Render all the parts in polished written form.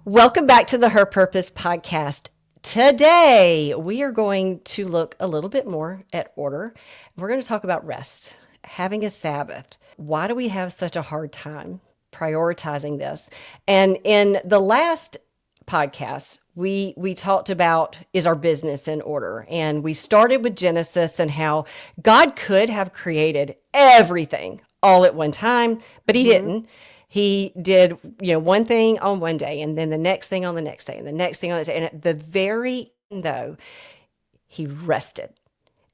Welcome back to the Her Purpose podcast. Today, we are going to look a little bit more at order. We're going to talk about rest, having a Sabbath. Why do we have such a hard time prioritizing this? And in the last podcast, we talked about is our business in order, and we started with Genesis and how God could have created everything all at one time, but he Mhm. didn't. He did, one thing on one day, and then the next thing on the next day, and the next thing on the next day. And at the very end, though, he rested.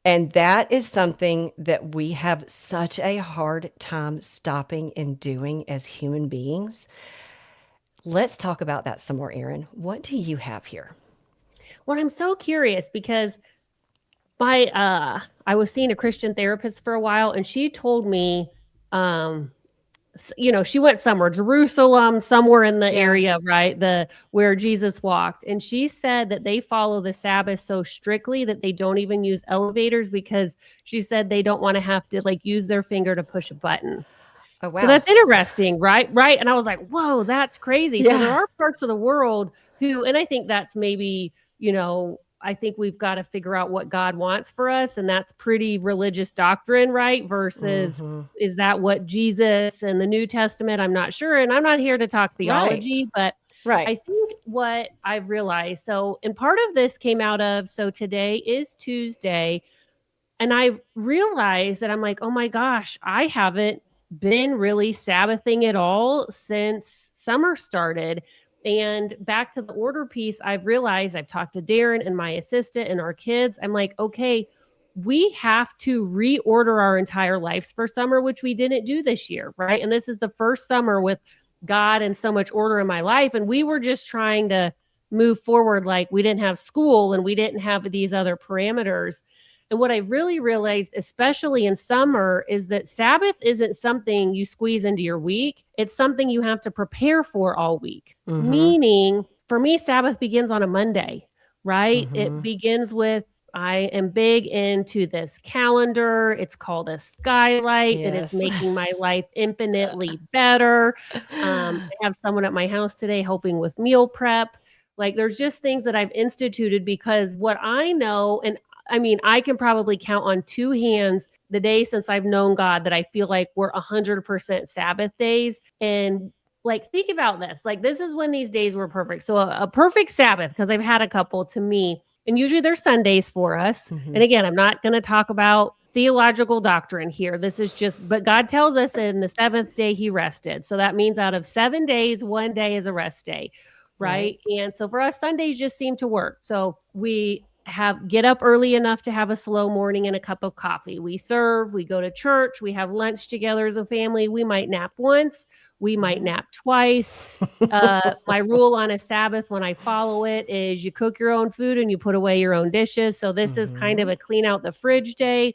And that is something that we have such a hard time stopping and doing as human beings. Let's talk about that some more, Erin. What do you have here? Well, I'm so curious because I was seeing a Christian therapist for a while and she told me um she went somewhere, Jerusalem, somewhere in the Yeah. area, right? The where Jesus walked. And she said that they follow the Sabbath so strictly that they don't even use elevators because she said they don't want to have to like use their finger to push a button. Oh, So wow. that's interesting, right? Right. And I was like, whoa, that's crazy. So there Yeah. are parts of the world who, and I think that's maybe, I think we've got to figure out what God wants for us. And that's pretty religious doctrine, right? Versus Hmm. is that what Jesus and the New Testament? I'm not sure. And I'm not here to talk Right. theology, but Right. I think what I've realized, so, and part of this came out of, so today is Tuesday. And I realized that I'm like, oh my gosh, I haven't been really Sabbathing at all since summer started. And back to the order piece, I've realized I've talked to Darren and my assistant and our kids. I'm like, okay, we have to reorder our entire lives for summer, which we didn't do this year, right? And this is the first summer with God and so much order in my life. And we were just trying to move forward like we didn't have school and we didn't have these other parameters. And what I really realized, especially in summer, is that Sabbath isn't something you squeeze into your week. It's something you have to prepare for all week. Hmm. Meaning, for me, Sabbath begins on a Monday, right? It Hmm. begins with I am big into this calendar. It's called a skylight. It is Yes. making my life infinitely better. I have someone at my house today helping with meal prep. Like, there's just things that I've instituted because what I know, and I mean, I can probably count on two hands the days since I've known God that I feel like we're 100% Sabbath days. And like, think about this. Like, this is when these days were perfect. So, a perfect Sabbath, because I've had a couple to me, and usually they're Sundays for us. Hmm. And again, I'm not going to talk about theological doctrine here. This is just, but God tells us in the seventh day he rested. So that means out of 7 days, one day is a rest day, Right. right? And so for us, Sundays just seem to work. So we get up early enough to have a slow morning and a cup of coffee. We serve, we go to church, we have lunch together as a family. We might nap once, we might Hmm. nap twice. My rule on a Sabbath when I follow it is you cook your own food and you put away your own dishes. So this is kind of Hmm. a clean out the fridge day.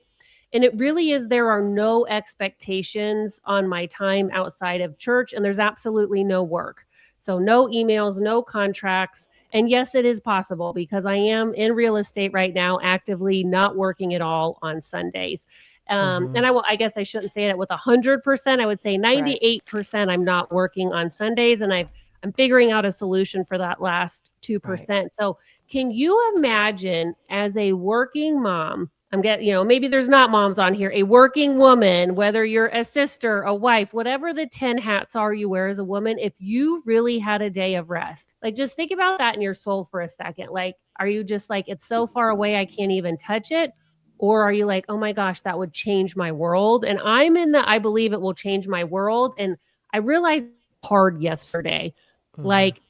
And it really is, there are no expectations on my time outside of church, and there's absolutely no work. So, no emails, no contracts. And yes, it is possible because I am in real estate right now, actively not working at all on Sundays. Hmm. And I guess I shouldn't say that with 100%. I would say Right. 98% I'm not working on Sundays, and I'm figuring out a solution for that last Right. 2%. So, can you imagine as a working mom? I'm getting, maybe there's not moms on here, a working woman, whether you're a sister, a wife, whatever the 10 hats are you wear as a woman, if you really had a day of rest, like just think about that in your soul for a second. Like, are you just like, it's so far away, I can't even touch it? Or are you like, oh my gosh, that would change my world? And I'm in the, I believe it will change my world. And I realized hard yesterday. Hmm. Like,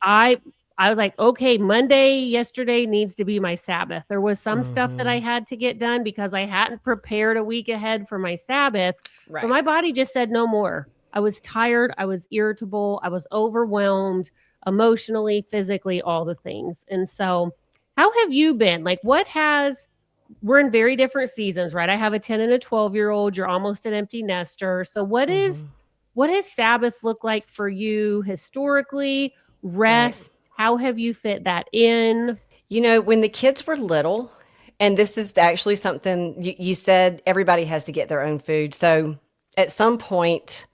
I was like, okay, Monday yesterday needs to be my Sabbath. There was some stuff that I Hmm. had to get done because I hadn't prepared a week ahead for my Sabbath, but Right. my body just said no more. I was tired, I was irritable, I was overwhelmed emotionally, physically, all the things. And so, how have you been? Like, what has, we're in very different seasons, right? I have a 10 and a 12-year-old, you're almost an empty nester. So, Hmm. what does Sabbath look like for you historically? Right. Rest, how have you fit that in? When the kids were little, and this is actually something you said everybody has to get their own food. So at some point,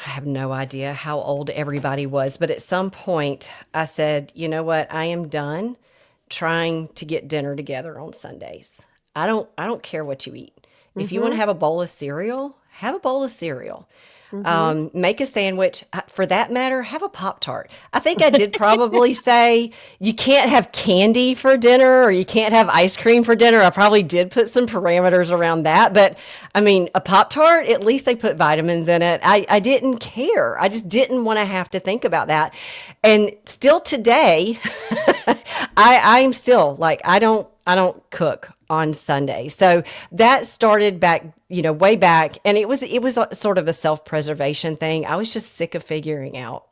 I have no idea how old everybody was, but at some point I said, you know what? I am done trying to get dinner together on Sundays. I don't care what you eat. If you want to Mhm. have a bowl of cereal, have a bowl of cereal. Mhm. Make a sandwich. For that matter, have a Pop Tart. I think I did probably say you can't have candy for dinner or you can't have ice cream for dinner. I probably did put some parameters around that. But I mean, a Pop Tart, at least they put vitamins in it. I didn't care. I just didn't want to have to think about that. And still today, I'm still like, I don't cook on Sunday. So that started back, way back, and it was sort of a self-preservation thing. I was just sick of figuring out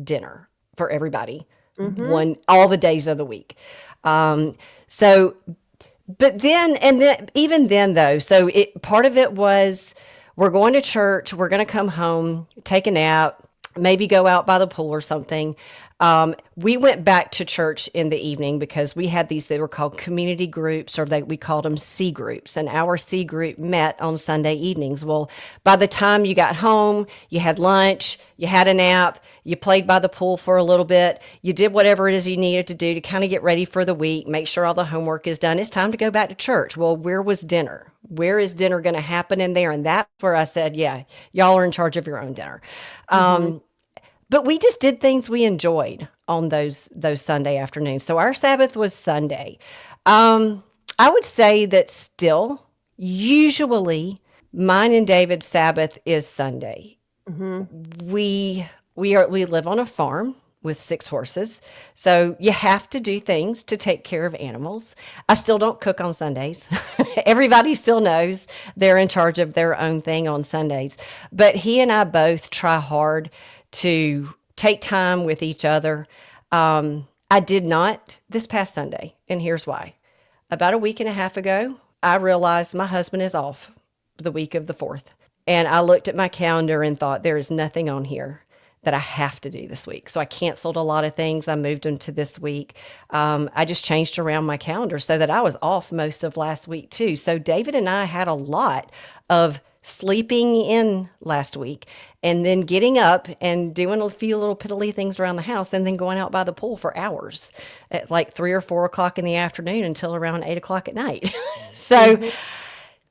dinner for everybody Mhm. one all the days of the week. Um, so but then and then even then though, so it part of it was we're going to church, we're going to come home, take a nap, maybe go out by the pool or something. We went back to church in the evening because we had these, they were called community groups, or we called them C groups. And our C group met on Sunday evenings. Well, by the time you got home, you had lunch, you had a nap, you played by the pool for a little bit, you did whatever it is you needed to do to kind of get ready for the week, make sure all the homework is done. It's time to go back to church. Well, where was dinner? Where is dinner going to happen in there? And that's where I said, yeah, y'all are in charge of your own dinner. Mhm. But we just did things we enjoyed on those Sunday afternoons. So our Sabbath was Sunday. I would say that still, usually, mine and David's Sabbath is Sunday. Mhm. We live on a farm with 6 horses, so you have to do things to take care of animals. I still don't cook on Sundays. Everybody still knows they're in charge of their own thing on Sundays, but he and I both try hard to take time with each other. I did not this past Sunday, and here's why. About a week and a half ago, I realized my husband is off the week of the 4th. And I looked at my calendar and thought, there is nothing on here that I have to do this week. So I canceled a lot of things. I moved them to this week. I just changed around my calendar so that I was off most of last week too. So David and I had a lot of sleeping in last week and then getting up and doing a few little piddly things around the house and then going out by the pool for hours at like 3 or 4 o'clock in the afternoon until around 8 o'clock at night. So Mhm.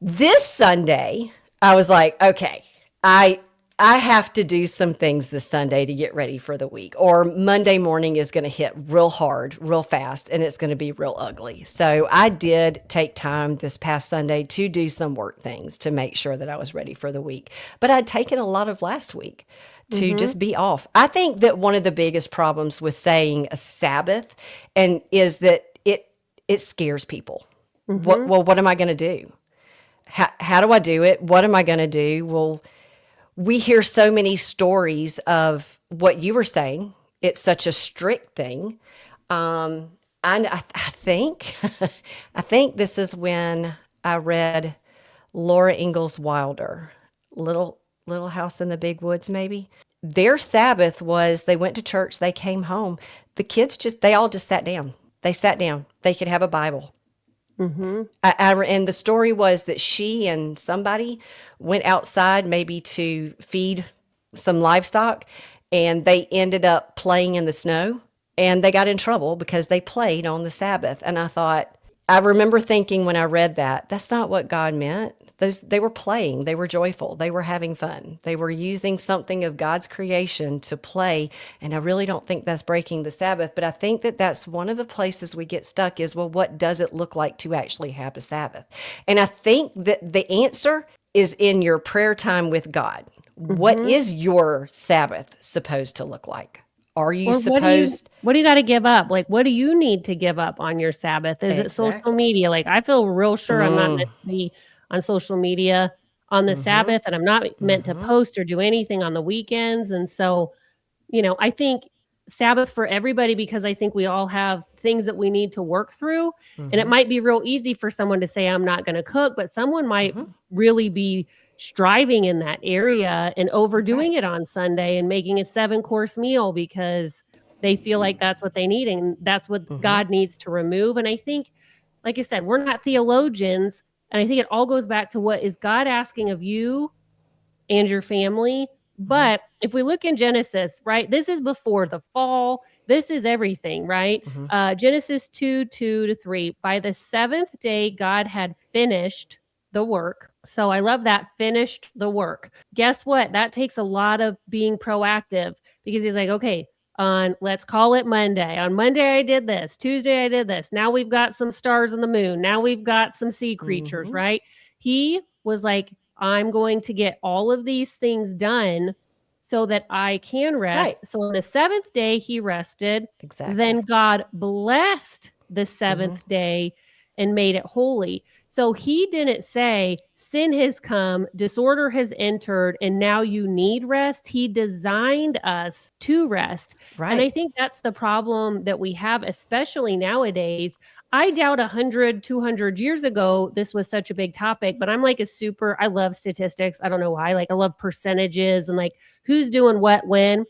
this Sunday, I was like, okay, I I have to do some things this Sunday to get ready for the week. Or Monday morning is going to hit real hard, real fast, and it's going to be real ugly. So I did take time this past Sunday to do some work things to make sure that I was ready for the week. But I'd taken a lot of last week to Mhm. just be off. I think that one of the biggest problems with saying a Sabbath and is that it scares people. What Mhm. well, what am I going to do? How do I do it? What am I going to do? Well, we hear so many stories of what you were saying. It's such a strict thing. I think, I think this is when I read Laura Ingalls Wilder, Little House in the Big Woods, maybe. Their Sabbath was they went to church, they came home. The kids they all just sat down. They sat down. They could have a Bible. Mhm. And the story was that she and somebody went outside maybe to feed some livestock, and they ended up playing in the snow, and they got in trouble because they played on the Sabbath. And I remember thinking when I read that, that's not what God meant. They were playing, they were joyful, they were having fun, they were using something of God's creation to play. And I really don't think that's breaking the Sabbath, but I think that that's one of the places we get stuck is, well, what does it look like to actually have a Sabbath? And I think that the answer is in your prayer time with God. What Mhm. is your Sabbath supposed to look like? Are you Or supposed what do you gotta give up? Like, what do you need to give up on your Sabbath? Is it social exactly? media? Like, I feel real sure I'm not meant to be on social media on the Sabbath, and I'm not meant to post or do anything on the weekends, and so, I think Sabbath for everybody because I think we all have things that we need to work through, and it might be real easy for someone to say, "I'm not gonna cook," but someone might really be striving in that area and Right. overdoing it on Sunday and making a seven-course meal because they feel like that's what they need, and that's what God needs to remove, and I think, like I said, we're not theologians, and I think it all goes back to what is God asking of you and your family, but if we look in Genesis, right, this is before the fall. This is everything, right? Mm-hmm. Genesis 2:2-3. By the seventh day, God had finished the work. So I love that, finished the work. Guess what? That takes a lot of being proactive, because he's like, okay, on, let's call it Monday. On Monday, I did this. Tuesday, I did this. Now we've got some stars in the moon. Now we've got some sea creatures, Mm-hmm. right? He was like, I'm going to get all of these things done so that I can Right. rest. So on the seventh day, he rested. Exactly. Then God blessed the Mm-hmm. seventh day and made it holy. So he didn't say, sin has come, disorder has entered, and now you need rest. He designed us to rest. And I Right. think that's the problem that we have, especially nowadays. I doubt 100, 200 years ago, this was such a big topic, but I'm like I love statistics. I don't know why. Like, I love percentages and like who's doing what when.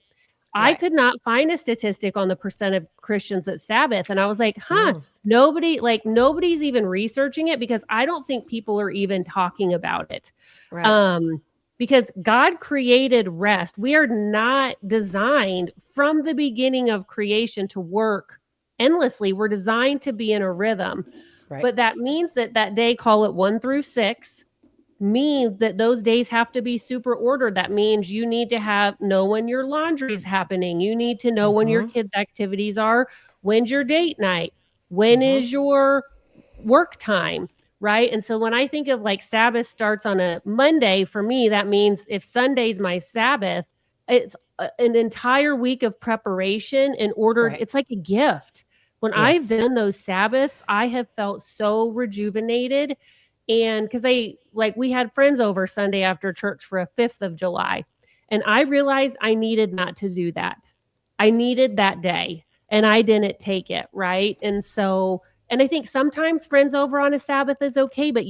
I Right. could not find a statistic on the percent of Christians that Sabbath. And I was like, Mm. nobody's even researching it, because I don't think people are even talking about it. Right. Um, because God created rest. We are not designed from the beginning of creation to work endlessly. We're designed to be in a rhythm. Right. But that means that day, call it 1 through 6, means that those days have to be super ordered. That means you need to know when your laundry is happening. You need to know when your Mm-hmm. kids' activities are. When's your date night? When Mm-hmm. is your work time? Right. And so when I think of like Sabbath starts on a Monday, for me, that means if Sunday's my Sabbath, it's an entire week of preparation and ordered. Right. It's like a gift. When I've Yes. done those Sabbaths, I have felt so rejuvenated. And because we had friends over Sunday after church for a 5th of July. And I realized I needed not to do that. I needed that day and I didn't take it. Right. And I think sometimes friends over on a Sabbath is okay. But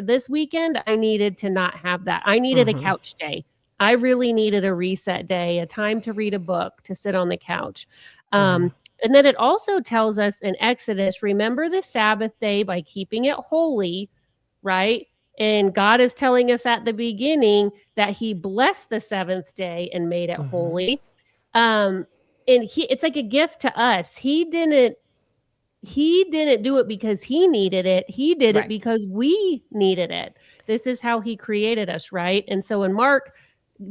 this weekend, I needed to not have that. I needed a Mm-hmm. couch day. I really needed a reset day, a time to read a book, to sit on the couch. Mm-hmm. And then it also tells us in Exodus, remember the Sabbath day by keeping it holy, right? And God is telling us at the beginning that he blessed the seventh day and made it Mm-hmm. holy. Um, and it's like a gift to us. He didn't do it because he needed it. He did it Right. because we needed it. This is how he created us, right? And so in Mark,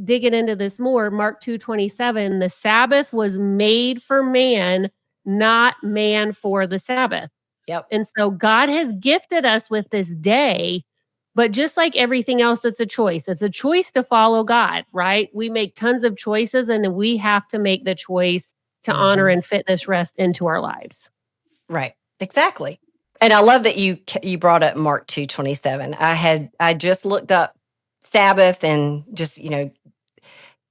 digging into this more, Mark 2:27, the Sabbath was made for man, not man for the Sabbath. Yep. And so God has gifted us with this day, but just like everything else, it's a choice. It's a choice to follow God, right? We make tons of choices, and we have to make the choice to honor Mm-hmm. and fit this rest into our lives. Right. Exactly. And I love that you brought up Mark 2:27. I just looked up Sabbath, and just,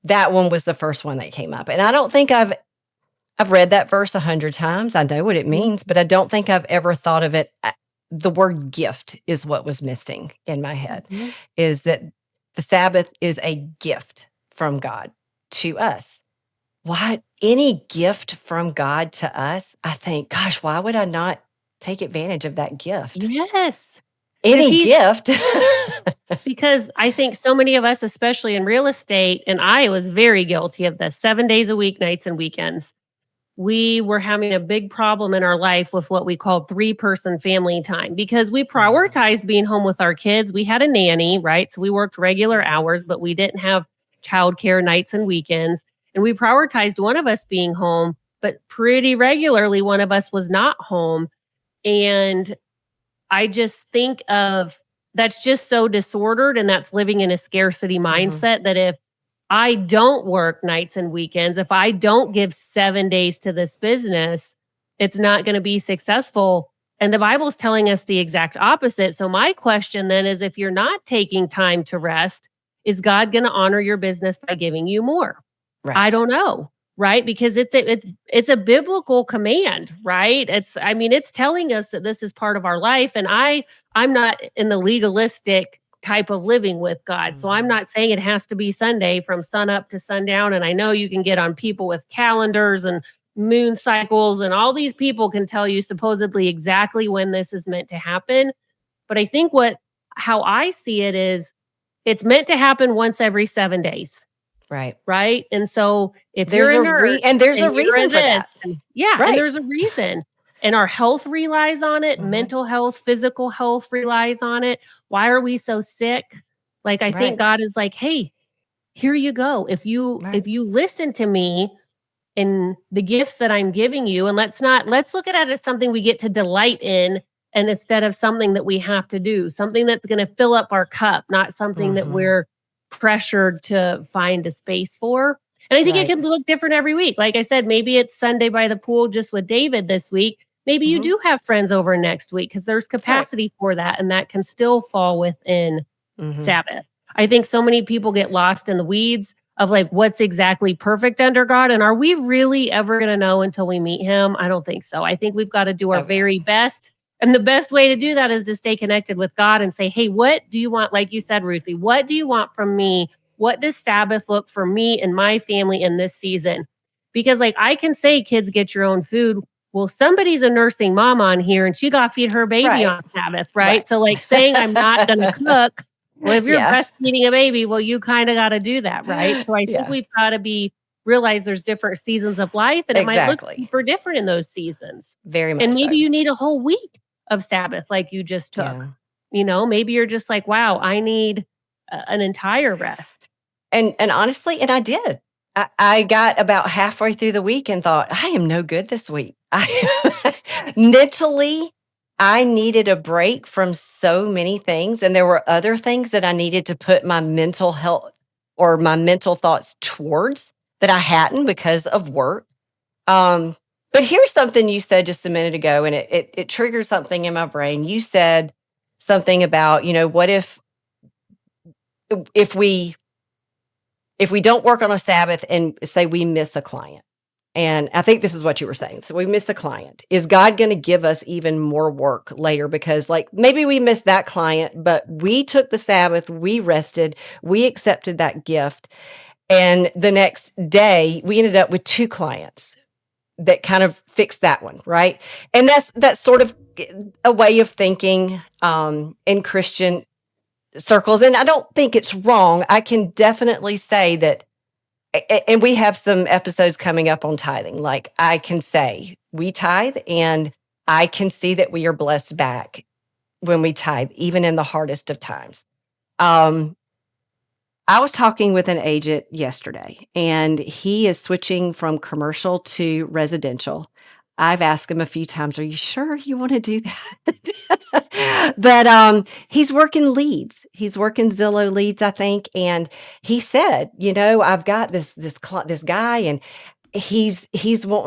that one was the first one that came up. And I don't think I've read that verse 100 times. I know what it Mhm. means, but I don't think I've ever thought of it. The word gift is what was missing in my head, Mhm. is that the Sabbath is a gift from God to us. What any gift from God to us, I think, gosh, why would I not take advantage of that gift? Yes. Because Any gift. because I think so many of us, especially in real estate, and I was very guilty of this, 7 days a week, nights and weekends. We were having a big problem in our life with what we called 3-person family time, because we Mhm. prioritized being home with our kids. We had a nanny, right? So we worked regular hours, but we didn't have childcare nights and weekends. And we prioritized one of us being home, but pretty regularly, one of us was not home. And I just think of that's just so disordered, and that's living in a scarcity Mhm. mindset, that if I don't work nights and weekends, if I don't give 7 days to this business, it's not going to be successful. And the Bible's telling us the exact opposite. So my question then is, if you're not taking time to rest, is God going to honor your business by giving you more? I Right. don't know, right? Because it's a biblical command, right? It's telling us that this is part of our life. And I'm not in the legalistic type of living with God. So I'm Mhm. not saying it has to be Sunday from sun up to sundown. And I know you can get on people with calendars and moon cycles, and all these people can tell you supposedly exactly when this is meant to happen. But I think how I see it is, it's meant to happen once every 7 days. Right. right? And so if There's you're a a nurse and there's a and you're reason in for this, that. and yeah, and Right. there's a reason. And our health relies on it, Mhm. mental health, physical health relies on it. Why are we so sick? Like I think Right. God is like, "Hey, here you go. Right. If you listen to me and the gifts that I'm giving you, and let's look at it as something we get to delight in, and instead of something that we have to do, something that's going to fill up our cup, not something that Mhm. we're pressured to find a space for." And I think it Right. can look different every week. Like I said, maybe it's Sunday by the pool just with David this week. Maybe you Mhm. do have friends over next week because there's Right. capacity for that, and that can still fall within Mhm. Sabbath. I think so many people get lost in the weeds of like what's exactly perfect under God. And are we really ever going to know until we meet him? I don't think so. I think we've got to do our Oh, yeah. very best. And the best way to do that is to stay connected with God and say, hey, what do you want? Like you said, Ruthie, what do you want from me? What does Sabbath look for me and my family in this season? Because, like, I can say, kids, get your own food. Well, somebody's a nursing mom on here and she got to feed her baby Right. on Sabbath, Right. right? So, like, saying I'm not going to cook, well, if you're Yeah. breastfeeding a baby, well, you kind of got to do that, right? So I think Yeah. we've got to be realize there's different seasons of life and it might look Exactly. super different in those seasons. Very And much maybe so. you need a whole week of Sabbath like you just took. Yeah. You know, maybe you're just like, wow, I need an entire rest. And honestly, and I did. I got about halfway through the week and thought, I am no good this week. I mentally, I needed a break from so many things. And there were other things that I needed to put my mental health or my mental thoughts towards that I hadn't because of work. Um, but here's something you said just a minute ago, and it triggered something in my brain. You said something about, what if we don't work on a Sabbath and say we miss a client, and I think this is what you were saying. So we miss a client. Is God going to give us even more work later? Because like maybe we missed that client, but we took the Sabbath, we rested, we accepted that gift. And the next day we ended up with two clients that kind of fixed that one. Right. And that's sort of a way of thinking in Christian circles. And I don't think it's wrong. I can definitely say that and we have some episodes coming up on tithing. Like I can say we tithe and I can see that we are blessed back when we tithe, even in the hardest of times. Um, I was talking with an agent yesterday and he is switching from commercial to residential. I've asked him a few times, are you sure you want to do that? But he's working leads. He's working Zillow leads, I think. And he said, I've got this guy and he's got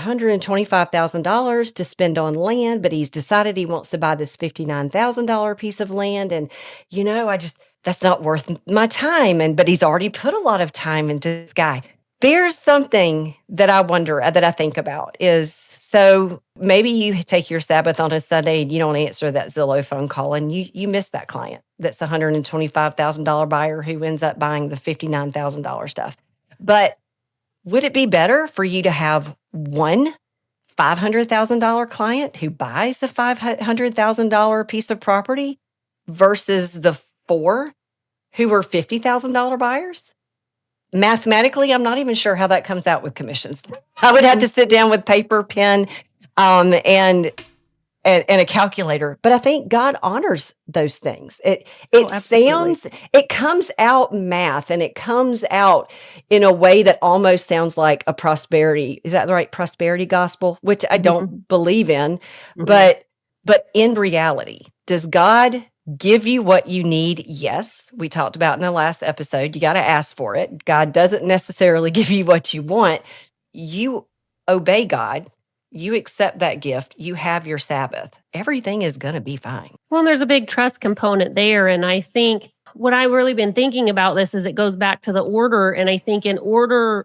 $125,000 to spend on land, but he's decided he wants to buy this $59,000 piece of land. And, that's not worth my time. But he's already put a lot of time into this guy. There's something that I wonder that I think about is so maybe you take your Sabbath on a Sunday and you don't answer that Zillow phone call and you miss that client. That's a $125,000 buyer who ends up buying the $59,000 stuff. But would it be better for you to have one $500,000 client who buys the $500,000 piece of property versus the four who were $50,000 buyers? Mathematically, I'm not even sure how that comes out with commissions. I would have to sit down with paper, pen, and a calculator. But I think God honors those things. Absolutely. It comes out math and it comes out in a way that almost sounds like a prosperity. Is that the right prosperity gospel? Which I Mm-hmm. don't believe in. Mm-hmm. But in reality, does God give you what you need? Yes. We talked about in the last episode. You got to ask for it. God doesn't necessarily give you what you want. You obey God, you accept that gift, you have your Sabbath. Everything is going to be fine. Well, there's a big trust component there. And I think what I've really been thinking about this is it goes back to the order. And I think in order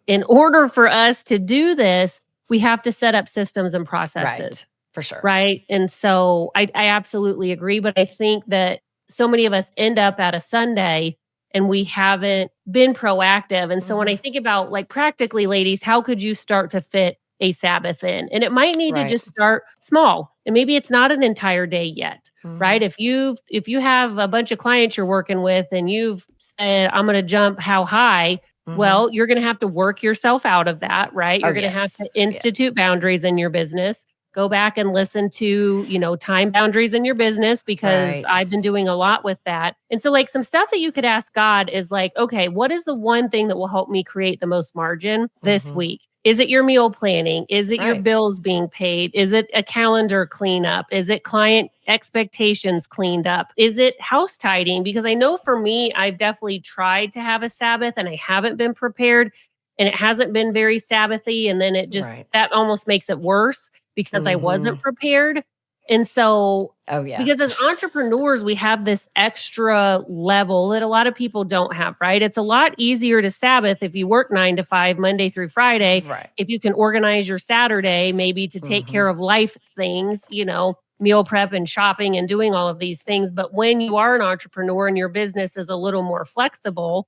for us to do this, we have to set up systems and processes. Right. For sure. Right. And so I absolutely agree. But I think that so many of us end up at a Sunday and we haven't been proactive. And so when I think about like practically, ladies, how could you start to fit a Sabbath in? And it might need to Right. just start small. And maybe it's not an entire day yet. Right. Mhm. If you have a bunch of clients you're working with and you've said, I'm going to jump how high, Well, you're going to have to work yourself out of that, right? Oh, You're going to have yes. to institute boundaries in your business. Go back and listen to, time boundaries in your business, because Right. I've been doing a lot with that. And so, like, some stuff that you could ask God is like, okay, what is the one thing that will help me create the most margin this week? Is it your meal planning? Is it your Right. bills being paid? Is it a calendar cleanup? Is it client expectations cleaned up? Is it house tidying? Because I know for me, I've definitely tried to have a Sabbath and I haven't been prepared, and it hasn't been very Sabbathy. And then Right. that almost makes it worse because I wasn't Mhm. prepared. And so, Oh, yeah. because as entrepreneurs, we have this extra level that a lot of people don't have, right? It's a lot easier to Sabbath if you work 9 to 5, Monday through Friday. Right. If you can organize your Saturday, maybe to take care of life things, meal prep and shopping and doing all of these things. But when you are an entrepreneur and your business is a little more flexible,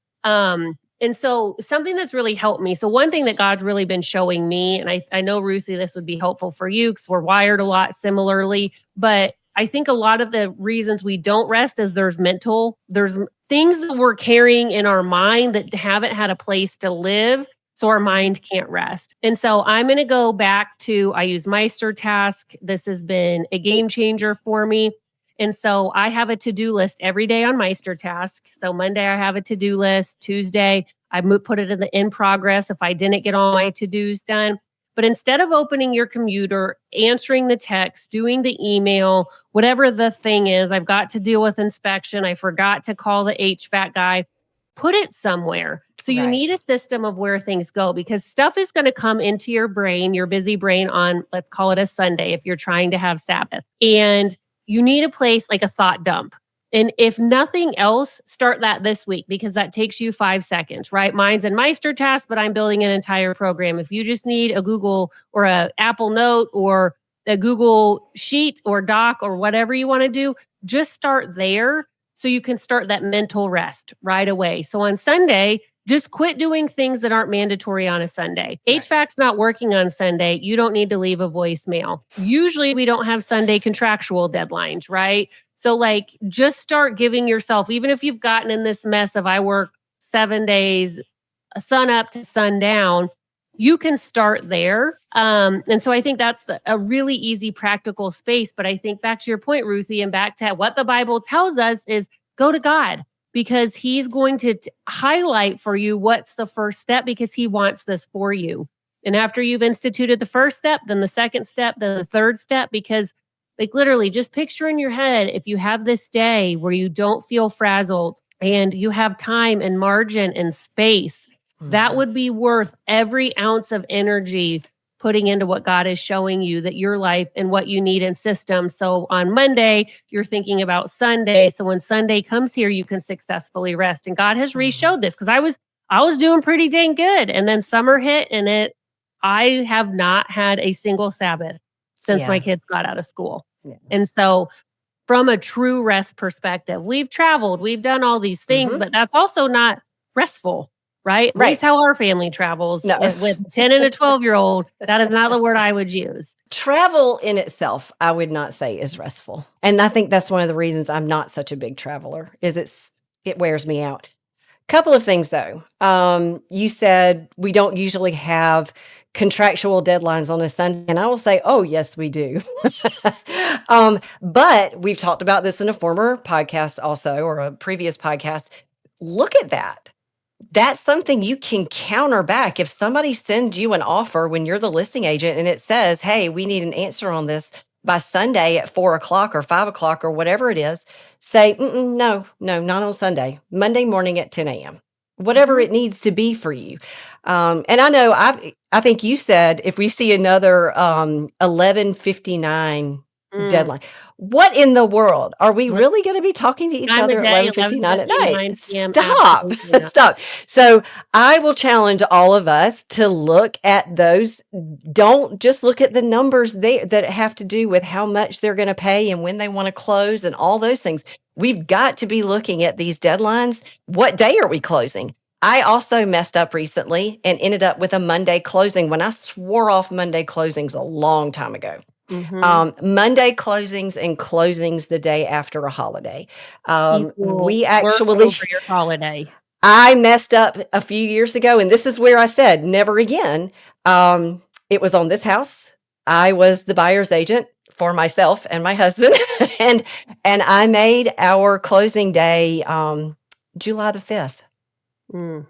and so something that's really helped me. So one thing that God's really been showing me, and I know, Ruthie, this would be helpful for you because we're wired a lot similarly, but I think a lot of the reasons we don't rest is there's things that we're carrying in our mind that haven't had a place to live. So our mind can't rest. And so I'm going to go back to, I use Meister Task. This has been a game changer for me. And so I have a to-do list every day on Meister Task. So Monday I have a to-do list. Tuesday I put it in progress if I didn't get all my to-dos done. But instead of opening your computer, answering the text, doing the email, whatever the thing is, I've got to deal with inspection. I forgot to call the HVAC guy. Put it somewhere. So you Right. need a system of where things go, because stuff is going to come into your brain, your busy brain, on, let's call it a Sunday if you're trying to have Sabbath. And you need a place like a thought dump. And if nothing else, start that this week, because that takes you 5 seconds, right? Mine's in Meister Task, but I'm building an entire program. If you just need a Google or a Apple Note or a Google Sheet or Doc or whatever you want to do, just start there so you can start that mental rest right away. So on Sunday, just quit doing things that aren't mandatory on a Sunday. Right. HVAC's not working on Sunday. You don't need to leave a voicemail. Usually we don't have Sunday contractual deadlines, right? So like, just start giving yourself, even if you've gotten in this mess of I work 7 days, sun up to sundown, you can start there. And so I think that's a really easy, practical space. But I think back to your point, Ruthie, and back to what the Bible tells us is go to God, because he's going to highlight for you what's the first step, because he wants this for you. And after you've instituted the first step, then the second step, then the third step, because like literally just picture in your head, if you have this day where you don't feel frazzled and you have time and margin and space, that would be worth every ounce of energy putting into what God is showing you that your life and what you need in systems. So on Monday, you're thinking about Sunday. So when Sunday comes here, you can successfully rest. And God has re-showed this, because I was doing pretty dang good. And then summer hit, and I have not had a single Sabbath since my Yeah. kids got out of school. Yeah. And so from a true rest perspective, we've traveled, we've done all these things, but that's also not restful, right? At Right. least how our family travels No. with 10 and a 12-year-old. That is not the word I would use. Travel in itself, I would not say is restful. And I think that's one of the reasons I'm not such a big traveler, is it wears me out. Couple of things though. You said we don't usually have contractual deadlines on a Sunday, and I will say, oh yes, we do. But we've talked about this in a former podcast also, or a previous podcast. Look at that. That's something you can counter back. If somebody sends you an offer when you're the listing agent and it says, hey, we need an answer on this by Sunday at 4 o'clock or 5 o'clock or whatever it is, say, no, not on Sunday, Monday morning at 10 a.m., whatever it needs to be for you. And I know I think you said if we see another 11:59 deadline, what in the world? Are we really going to be talking to each Time other of at day, 11:59 at 11:59 night? PM, Stop. absolutely not. Stop. So I will challenge all of us to look at those. Don't just look at the numbers there that have to do with how much they're going to pay and when they want to close and all those things. We've got to be looking at these deadlines. What day are we closing? I also messed up recently and ended up with a Monday closing when I swore off Monday closings a long time ago. Monday closings and closings the day after a holiday. Equal We work actually, over your holiday. I messed up a few years ago, and this is where I said never again. It was on this house. I was the buyer's agent for myself and my husband, and I made our closing day July the 5th. Mm.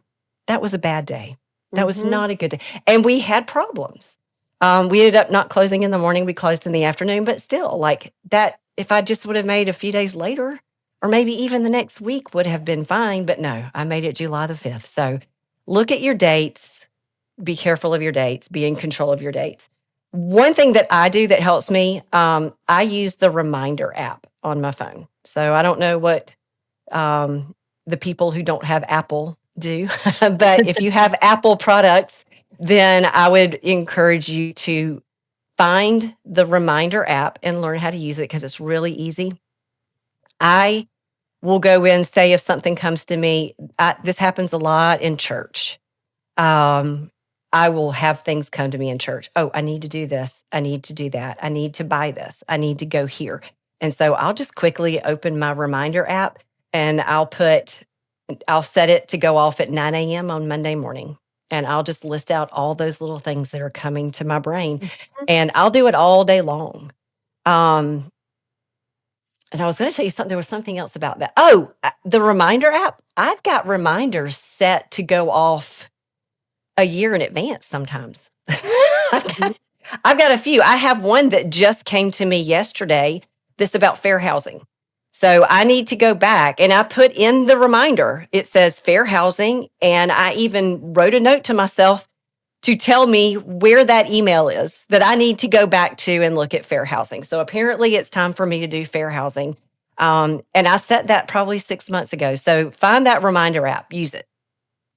That was a bad day. That was Mhm. not a good day, and we had problems. We ended up not closing in the morning. We closed in the afternoon, but still, like that. If I just would have made a few days later, or maybe even the next week, would have been fine. But no, I made it July the 5th. So look at your dates. Be careful of your dates. Be in control of your dates. One thing that I do that helps me, I use the reminder app on my phone. So I don't know what the people who don't have Apple do. But if you have Apple products, then I would encourage you to find the reminder app and learn how to use it because it's really easy. I will go in, say if something comes to me, this happens a lot in church. Um, I will have things come to me in church. Oh, I need to do this. I need to do that. I need to buy this. I need to go here. And so I'll just quickly open my reminder app and I'll set it to go off at 9 a.m. on Monday morning. And I'll just list out all those little things that are coming to my brain. Mhm. And I'll do it all day long. Um, and I was going to tell you something. There was something else about that. Oh, the reminder app. I've got reminders set to go off a year in advance sometimes. I've Mhm. got, I've got a few. I have one that just came to me yesterday. This about fair housing. So I need to go back and I put in the reminder. It says fair housing. And I even wrote a note to myself to tell me where that email is that I need to go back to and look at fair housing. So apparently it's time for me to do fair housing. And I set that probably 6 months ago. So find that reminder app, use it.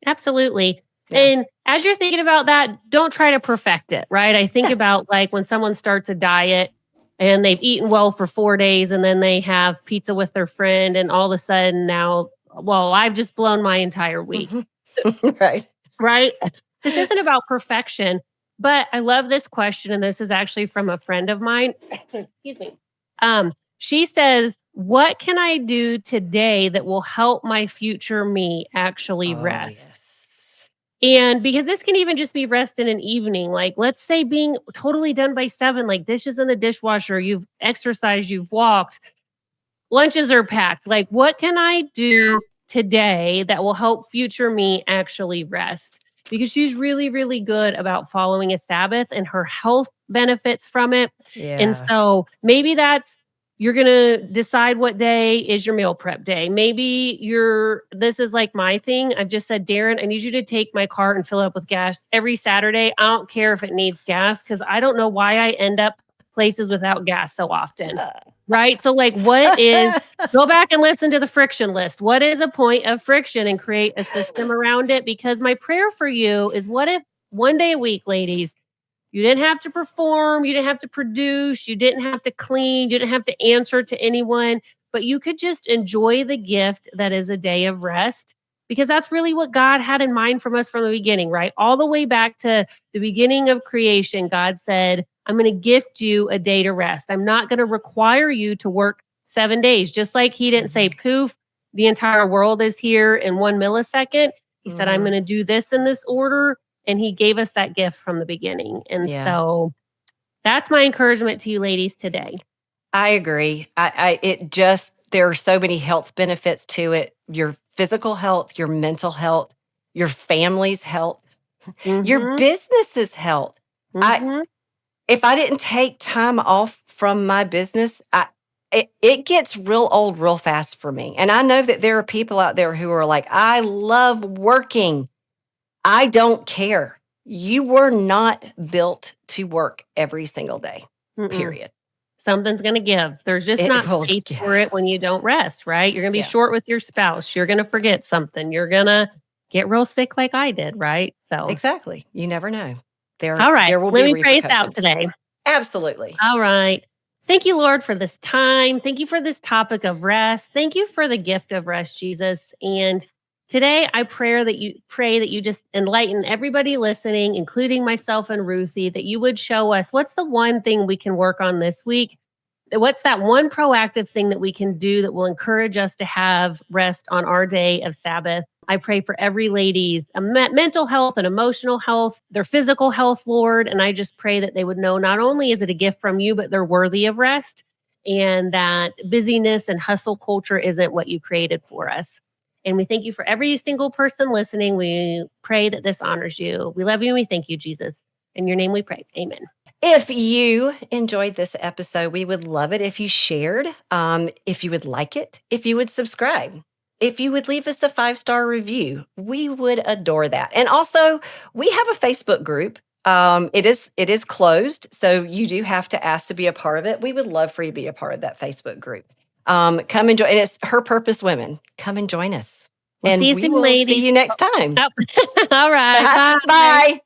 Absolutely. Yeah. And as you're thinking about that, don't try to perfect it, right? I think about like when someone starts a diet and they've eaten well for 4 days and then they have pizza with their friend and all of a sudden now, well, I've just blown my entire week. Hmm. So, Right. right? This isn't about perfection, but I love this question and this is actually from a friend of mine. Excuse me. She says, "What can I do today that will help my future me actually Oh, rest?" yes. And because this can even just be rest in an evening, like let's say being totally done by 7, like dishes in the dishwasher, you've exercised, you've walked, lunches are packed. Like, what can I do today that will help future me actually rest? Because she's really, really good about following a Sabbath and her health benefits from it. And Yeah. so maybe that's you're going to decide what day is your meal prep day. Maybe this is like my thing. I've just said, Darren, I need you to take my car and fill it up with gas every Saturday. I don't care if it needs gas because I don't know why I end up places without gas so often. Right? So, like, what is go back and listen to the friction list. What is a point of friction and create a system around it? Because my prayer for you is what if one day a week, ladies, you didn't have to perform, you didn't have to produce, you didn't have to clean, you didn't have to answer to anyone, but you could just enjoy the gift that is a day of rest. Because that's really what God had in mind from us from the beginning, right? All the way back to the beginning of creation, God said, I'm going to gift you a day to rest. I'm not going to require you to work 7 days, just like He didn't say, Mhm. poof, the entire world is here in 1 millisecond. He said, I'm going Mhm. to do this in this order and He gave us that gift from the beginning. And Yeah, so that's my encouragement to you ladies today. I agree. It just there are so many health benefits to it. Your physical health, your mental health, your family's health, your Mhm. business's health. I Mhm. If I didn't take time off from my business, it gets real old real fast for me. And I know that there are people out there who are like, I love working. I don't care. You were not built to work every single day, Mm-mm. period. Something's going to give. There's just It not will, space yeah, for it when you don't rest, right? You're going to be yeah, short with your spouse. You're going to forget something. You're going to get real sick like I did, right? So, exactly. You never know. all right, There will let be me pray us out repercussions. today. Absolutely. All right. Thank you, Lord, for this time. Thank you for this topic of rest. Thank you for the gift of rest, Jesus. And today I pray that you just enlighten everybody listening, including myself and Ruthie, that you would show us what's the one thing we can work on this week. What's that one proactive thing that we can do that will encourage us to have rest on our day of Sabbath? I pray for every lady's mental health and emotional health, their physical health, Lord. And I just pray that they would know not only is it a gift from you, but they're worthy of rest, and that busyness and hustle culture isn't what you created for us. And we thank you for every single person listening. We pray that this honors you. We love you and we thank you, Jesus. In your name we pray. Amen. If you enjoyed this episode, we would love it if you shared, if you would like it, if you would subscribe, if you would leave us a 5-star review. We would adore that. And also, we have a Facebook group. It is closed, so you do have to ask to be a part of it. We would love for you to be a part of that Facebook group. Come and join. And it's Her Purpose Women. Come and join us. We'll and see you we soon, will ladies. see you next time. All right. Bye. Bye.